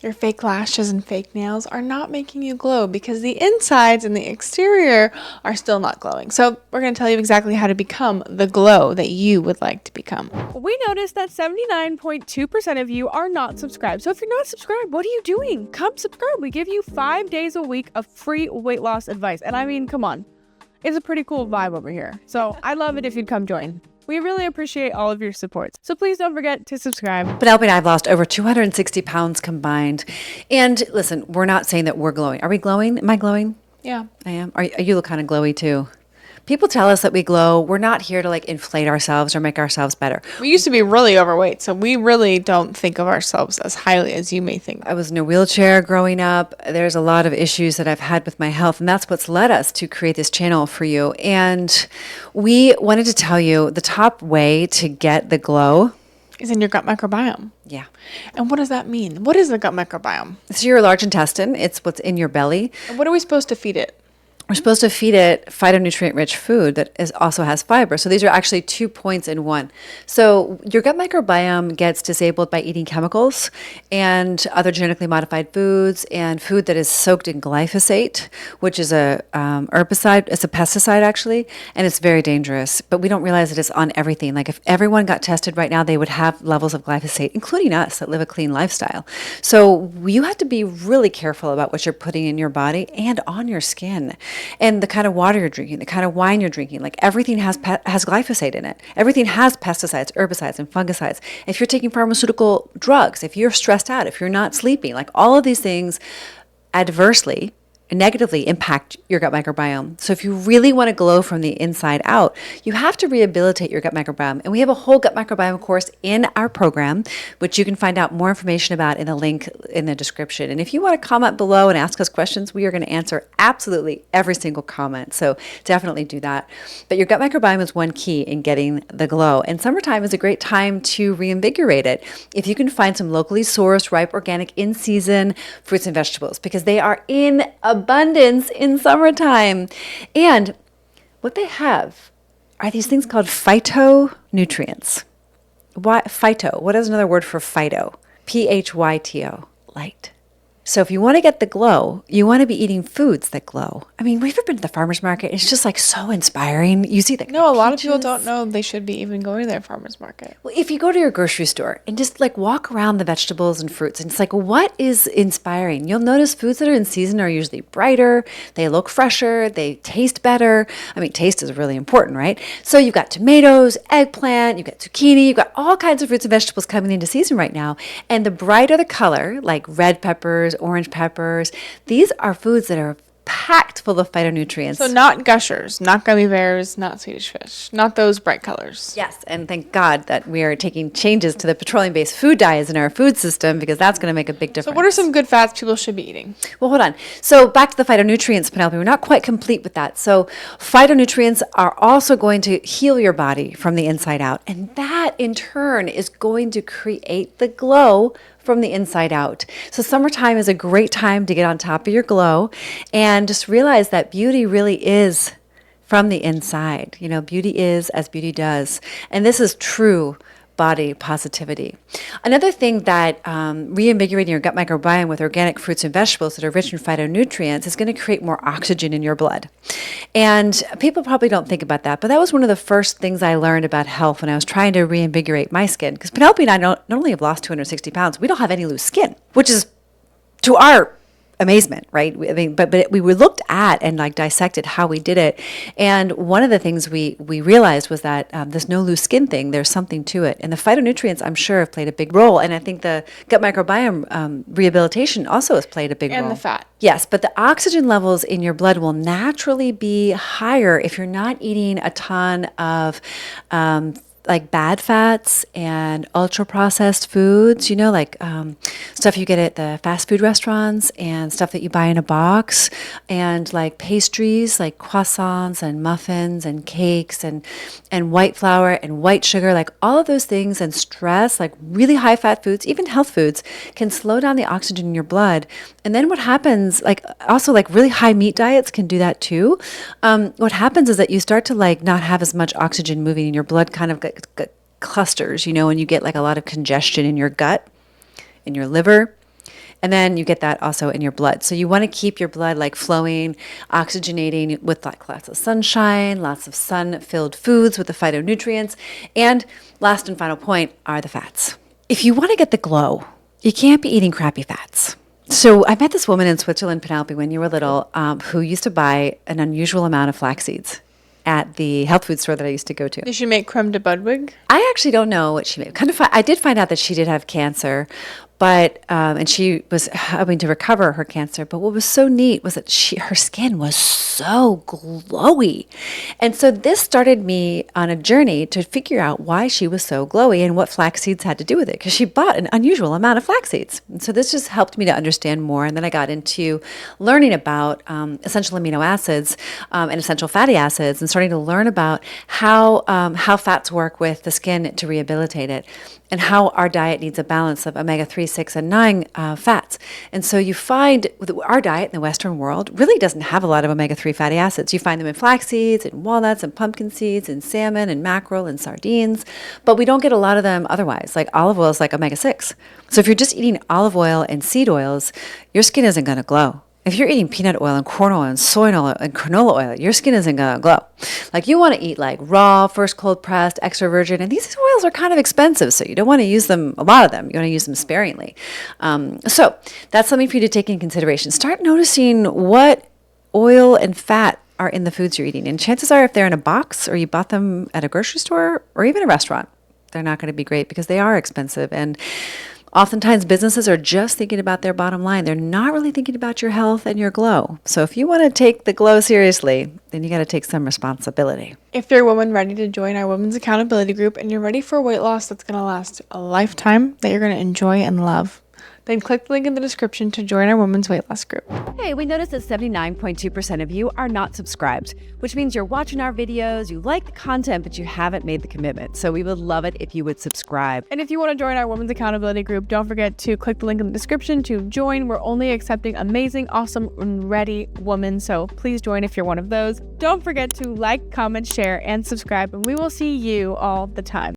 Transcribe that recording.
Your fake lashes and fake nails are not making you glow because the insides and the exterior are still not glowing. So we're going to tell you exactly how to become the glow that you would like to become. We noticed that 79.2% of you are not subscribed. So if you're not subscribed, what are you doing? Come subscribe. We give you 5 days a week of free weight loss advice. And I mean, come on. It's a pretty cool vibe over here. So I'd love it if you'd come join. We really appreciate all of your support. So please don't forget to subscribe. Penelope and I have lost over 260 pounds combined. And listen, we're not saying that we're glowing. Are we glowing? Am I glowing? Yeah. I am. You look kind of glowy too. People tell us that we glow. We're not here to like inflate ourselves or make ourselves better. We used to be really overweight, so we really don't think of ourselves as highly as you may think. I was in a wheelchair growing up. There's a lot of issues that I've had with my health, and that's what's led us to create this channel for you. And we wanted to tell you the top way to get the glow Is in your gut microbiome. Yeah. And what does that mean? What is the gut microbiome? It's your large intestine. It's what's in your belly. And what are we supposed to feed it? We're supposed to feed it phytonutrient-rich food that also has fiber. So these are actually 2 points in one. So your gut microbiome gets disabled by eating chemicals and other genetically modified foods and food that is soaked in glyphosate, which is a herbicide. It's a pesticide, actually, and it's very dangerous. But we don't realize that it's on everything. Like if everyone got tested right now, they would have levels of glyphosate, including us that live a clean lifestyle. So you have to be really careful about what you're putting in your body and on your skin. And the kind of water you're drinking, the kind of wine you're drinking, like everything has glyphosate in it. Everything has pesticides, herbicides, and fungicides. If you're taking pharmaceutical drugs, if you're stressed out, if you're not sleeping, like all of these things adversely and negatively impact your gut microbiome. So if you really want to glow from the inside out, you have to rehabilitate your gut microbiome. And we have a whole gut microbiome course in our program, which you can find out more information about in the link in the description. And if you want to comment below and ask us questions, we are going to answer absolutely every single comment. So definitely do that. But your gut microbiome is one key in getting the glow. And summertime is a great time to reinvigorate it. If you can find some locally sourced, ripe, organic, in-season fruits and vegetables, because they are in abundance in summertime. And what they have are these things called phytonutrients. Why phyto? What is another word for phyto? Phyto, light. So if you want to get the glow, you want to be eating foods that glow. I mean, we've ever been to the farmer's market. It's just like so inspiring. You see that. No, a lot of people don't know they should be even going to their farmer's market. Well, if you go to your grocery store and just like walk around the vegetables and fruits, and it's like, what is inspiring? You'll notice foods that are in season are usually brighter, they look fresher, they taste better. I mean, taste is really important, right? So you've got tomatoes, eggplant, you've got zucchini, you've got all kinds of fruits and vegetables coming into season right now. And the brighter the color, like red peppers, orange peppers, these are foods that are packed full of phytonutrients. So not gushers, not gummy bears, not Swedish fish, not those bright colors. Yes, and thank God that we are taking changes to the petroleum-based food diets in our food system, because that's going to make a big difference. So what are some good fats people should be eating? Well, hold on. So back to the phytonutrients, Penelope. We're not quite complete with that. So phytonutrients are also going to heal your body from the inside out, and that in turn is going to create the glow from the inside out. So summertime is a great time to get on top of your glow and just realize that beauty really is from the inside. You know, beauty is as beauty does. And this is true body positivity. Another thing that reinvigorating your gut microbiome with organic fruits and vegetables that are rich in phytonutrients is going to create more oxygen in your blood. And people probably don't think about that, but that was one of the first things I learned about health when I was trying to reinvigorate my skin. Because Penelope and I not only have lost 260 pounds, we don't have any loose skin, which is to our amazement, right? I mean, but we were looked at and like dissected how we did it. And one of the things we realized was that this no loose skin thing, there's something to it. And the phytonutrients, I'm sure, have played a big role. And I think the gut microbiome rehabilitation also has played a big role. And the fat. Yes, but the oxygen levels in your blood will naturally be higher if you're not eating a ton of like bad fats and ultra processed foods, you know, like stuff you get at the fast food restaurants and stuff that you buy in a box, and like pastries like croissants and muffins and cakes and white flour and white sugar, like all of those things, and stress, like really high fat foods, even health foods, can slow down the oxygen in your blood. And then what happens, like also like really high meat diets can do that too. What happens is that you start to like not have as much oxygen moving in your blood, kind of clusters, you know, and you get like a lot of congestion in your gut, in your liver. And then you get that also in your blood. So you want to keep your blood like flowing, oxygenating with like lots of sunshine, lots of sun-filled foods with the phytonutrients. And last and final point are the fats. If you want to get the glow, you can't be eating crappy fats. So I met this woman in Switzerland, Penelope, when you were little, who used to buy an unusual amount of flax seeds at the health food store that I used to go to. Did she make creme de Budwig? I actually don't know what she made. I did find out that she did have cancer, but and she was having to recover her cancer. But what was so neat was that her skin was so glowy, and so this started me on a journey to figure out why she was so glowy and what flax seeds had to do with it. Because she bought an unusual amount of flax seeds, and so this just helped me to understand more. And then I got into learning about essential amino acids and essential fatty acids, and starting to learn about how fats work with the skin to rehabilitate it, and how our diet needs a balance of omega-3, 6, and 9 fats. And so you find our diet in the Western world really doesn't have a lot of omega-3 fatty acids. You find them in flax seeds, and walnuts, and pumpkin seeds, and salmon, and mackerel, and sardines, but we don't get a lot of them otherwise. Like olive oil is like omega-6. So if you're just eating olive oil and seed oils, your skin isn't going to glow. If you're eating peanut oil and corn oil and soy oil and canola oil, your skin isn't going to glow. Like you want to eat like raw, first cold pressed, extra virgin, and these oils are kind of expensive, so you don't want to use them, a lot of them. You want to use them sparingly. So that's something for you to take in consideration. Start noticing what oil and fat are in the foods you're eating. And chances are if they're in a box or you bought them at a grocery store or even a restaurant, they're not going to be great because they are expensive. And oftentimes businesses are just thinking about their bottom line. They're not really thinking about your health and your glow. So if you want to take the glow seriously, then you got to take some responsibility. If you're a woman ready to join our women's accountability group and you're ready for weight loss that's going to last a lifetime, that you're going to enjoy and love, then click the link in the description to join our women's weight loss group. Hey, we noticed that 79.2% of you are not subscribed, which means you're watching our videos, you like the content, but you haven't made the commitment. So we would love it if you would subscribe. And if you want to join our women's accountability group, don't forget to click the link in the description to join. We're only accepting amazing, awesome, and ready women. So please join if you're one of those. Don't forget to like, comment, share, and subscribe, and we will see you all the time.